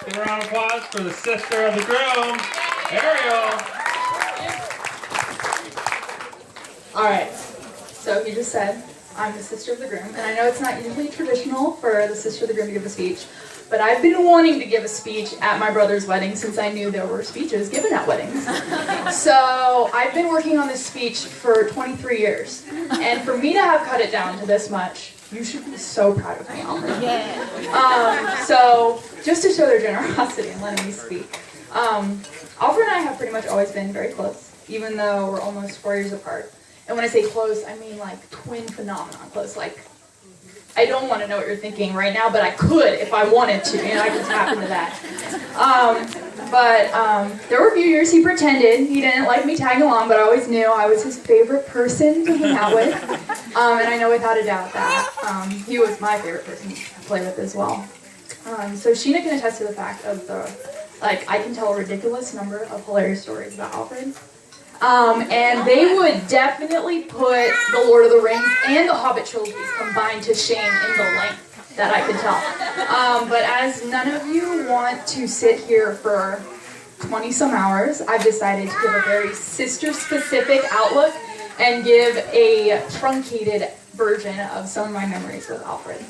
Give a round of applause for the sister of the groom, Ariel. All right, so he just said, I'm the sister of the groom, and I know it's not usually traditional for the sister of the groom to give a speech, but I've been wanting to give a speech at my brother's wedding since I knew there were speeches given at weddings. So I've been working on this speech for 23 years, and for me to have cut it down to this much, you should be so proud of me, Alfred. Yeah. So just to show their generosity and letting me speak, Alfred and I have pretty much always been very close, even though we're almost 4 years apart. And when I say close, I mean like twin phenomenon close. Like, I don't want to know what you're thinking right now, but I could if I wanted to, and I could tap into that. There were a few years he pretended he didn't like me tagging along, but I always knew I was his favorite person to hang out with. And I know without a doubt that he was my favorite person to play with as well. So Sheena can attest to the fact of I can tell a ridiculous number of hilarious stories about Alfred. And they would definitely put The Lord of the Rings and the Hobbit trilogies combined to shame in the length that I could tell. But as none of you want to sit here for 20-some hours, I've decided to give a very sister-specific outlook and give a truncated version of some of my memories with Alfred.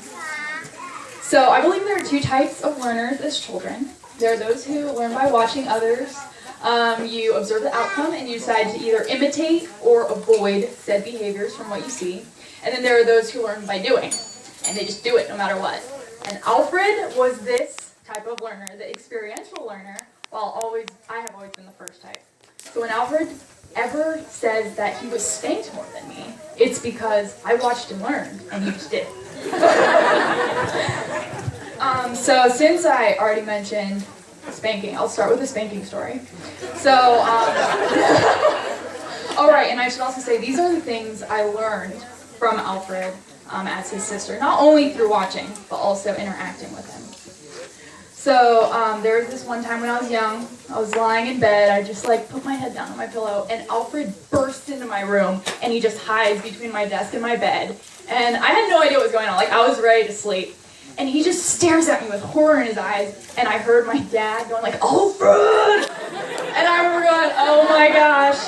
So I believe there are two types of learners as children. There are those who learn by watching others. You observe the outcome and you decide to either imitate or avoid said behaviors from what you see. And then there are those who learn by doing, and they just do it no matter what. And Alfred was this type of learner, the experiential learner, while I have always been the first type. So when Alfred ever says that he was spanked more than me, it's because I watched and learned, and he just did. So since I already mentioned spanking, I'll start with a spanking story. So, all right, and I should also say these are the things I learned from Alfred as his sister, not only through watching, but also interacting with him. So there was this one time when I was young, I was lying in bed, I just put my head down on my pillow, and Alfred bursts into my room, and he just hides between my desk and my bed, and I had no idea what was going on, I was ready to sleep. And he just stares at me with horror in his eyes, and I heard my dad going Alfred! And I remember going, oh my gosh,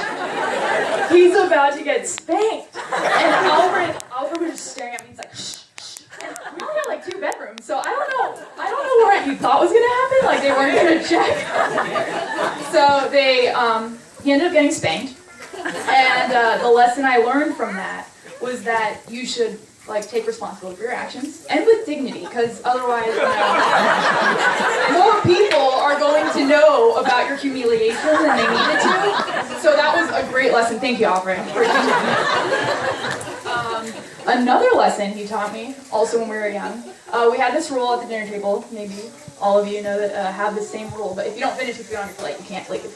he's about to get spanked. And Alfred was just staring at me, he's like, shh, shh. And we only had 2 bedrooms, so I don't know what he thought was gonna happen, they weren't gonna check. So he ended up getting spanked, and the lesson I learned from that was that you should take responsibility for your actions, and with dignity, because otherwise, more people are going to know about your humiliation than they needed to. So that was a great lesson. Thank you, Alfred, for teaching me. Another lesson he taught me, also when we were young, we had this rule at the dinner table. Maybe all of you know that have the same rule, but if you don't finish the food on your plate, you can't leave.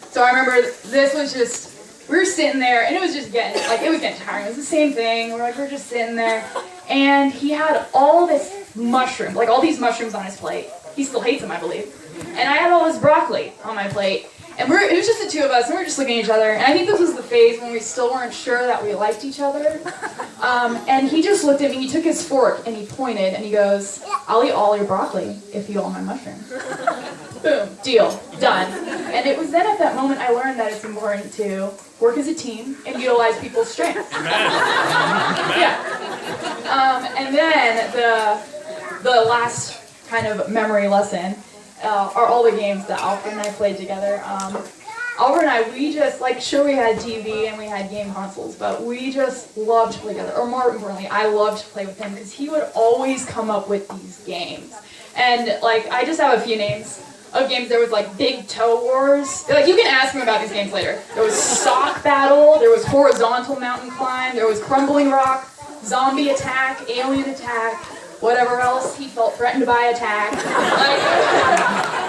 So I remember this was just. We were sitting there, and it was just getting tiring. It was the same thing. We're just sitting there, and he had all this mushroom, all these mushrooms on his plate. He still hates them, I believe. And I had all this broccoli on my plate, and it was just the two of us, and we were just looking at each other. And I think this was the phase when we still weren't sure that we liked each other. And he just looked at me. He took his fork and he pointed, and he goes, "I'll eat all your broccoli if you eat all my mushrooms." Boom, deal, done. And it was then at that moment I learned that it's important to work as a team and utilize people's strengths. Yeah. And then the last kind of memory lesson are all the games that Alfred and I played together. Alfred and I, we just, sure we had TV and we had game consoles, but we just loved to play together. Or more importantly, I loved to play with him because he would always come up with these games. And, I just have a few names of games. There was Big Toe Wars. You can ask him about these games later. There was Sock Battle, there was Horizontal Mountain Climb, there was Crumbling Rock, Zombie Attack, Alien Attack, whatever else he felt threatened by attack.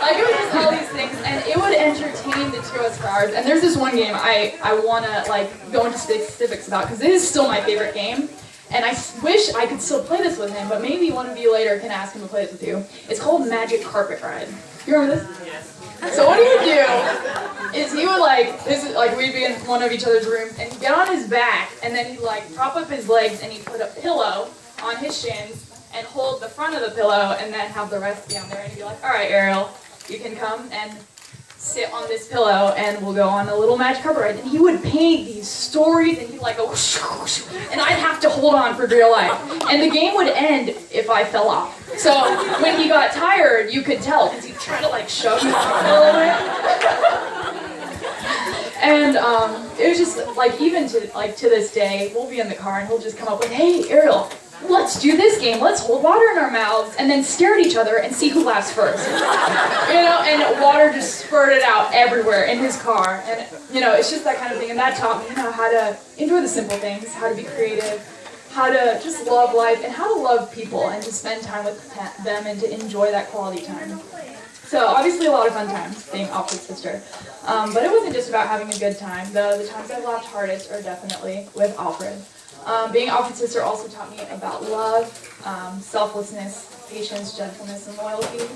It was just all these things, and it would entertain the two of us for hours. And there's this one game I want to go into specifics about because it is still my favorite game. And I wish I could still play this with him, but maybe one of you later can ask him to play this with you. It's called Magic Carpet Ride. You remember this? Yes. So what he would do is he would we'd be in one of each other's rooms, and he'd get on his back, and then he'd prop up his legs, and he'd put a pillow on his shins, and hold the front of the pillow and then have the rest down there and he'd be like, all right, Ariel, you can come and sit on this pillow and we'll go on a little magic carpet ride. And he would paint these stories and he'd like go whoosh, whoosh, and I'd have to hold on for dear life. And the game would end if I fell off. So when he got tired, you could tell because he'd try to like shove me off a little bit. And it was just like even to this day, we'll be in the car and he'll just come up with, hey Ariel, let's do this game. Let's hold water in our mouths and then stare at each other and see who laughs first. And water just spurted out everywhere in his car. And, it's just that kind of thing. And that taught me, how to enjoy the simple things, how to be creative, how to just love life, and how to love people and to spend time with them and to enjoy that quality time. So obviously a lot of fun times being Alfred's sister. But it wasn't just about having a good time. The times I've laughed hardest are definitely with Alfred. Being Alfred's sister also taught me about love, selflessness, patience, gentleness, and loyalty.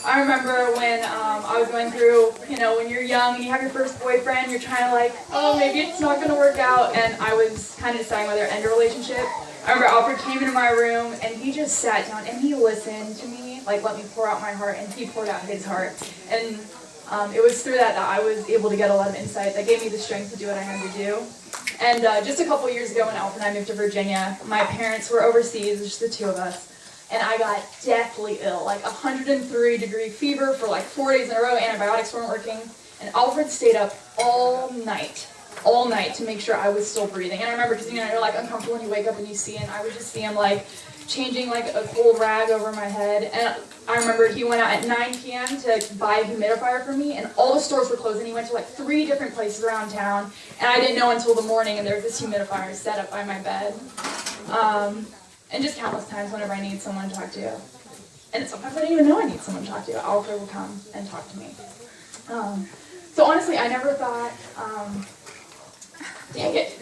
I remember when I was going through, when you're young and you have your first boyfriend, you're trying to maybe it's not going to work out, and I was kind of deciding whether to end a relationship. I remember Alfred came into my room, and he just sat down, and he listened to me, let me pour out my heart, and he poured out his heart. And it was through that I was able to get a lot of insight that gave me the strength to do what I had to do. And just a couple years ago when Alfred and I moved to Virginia, my parents were overseas, just the two of us, and I got deathly ill, 103-degree fever for 4 days in a row, antibiotics weren't working, and Alfred stayed up all night to make sure I was still breathing. And I remember, because you're uncomfortable when you wake up and you see him, I would just see him changing a cold rag over my head. And I remember he went out at 9 p.m. to buy a humidifier for me, and all the stores were closed, and he went to 3 different places around town, and I didn't know until the morning, and there was this humidifier set up by my bed. And just countless times whenever I need someone to talk to. And sometimes I don't even know I need someone to talk to. Alfred will come and talk to me. So honestly, I never thought, dang it.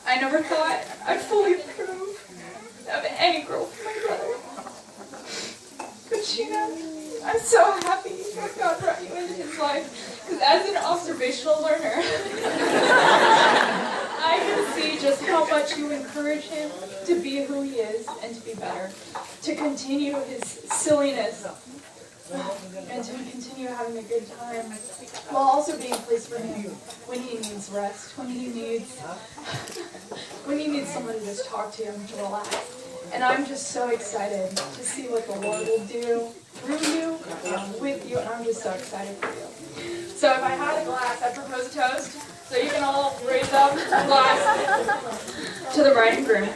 I never thought I'd fully approve of any girl for my brother. But Sheena, I'm so happy that God brought you into his life, because as an observational learner, I can see just how much you encourage him to be who he is and to be better, to continue his silliness, and to continue having a good time, while also being a place for him when he needs rest, when he needs someone to just talk to him, to relax. And I'm just so excited to see what the Lord will do through you, with you, and I'm just so excited for you. So if I had a glass, I'd propose a toast, so you can all raise up a glass to the bride and groom.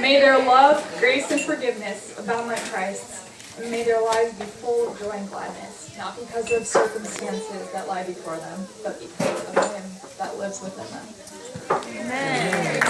May their love, grace, and forgiveness abound like Christ's. And may their lives be full of joy and gladness, not because of circumstances that lie before them, but because of Him that lives within them. Amen.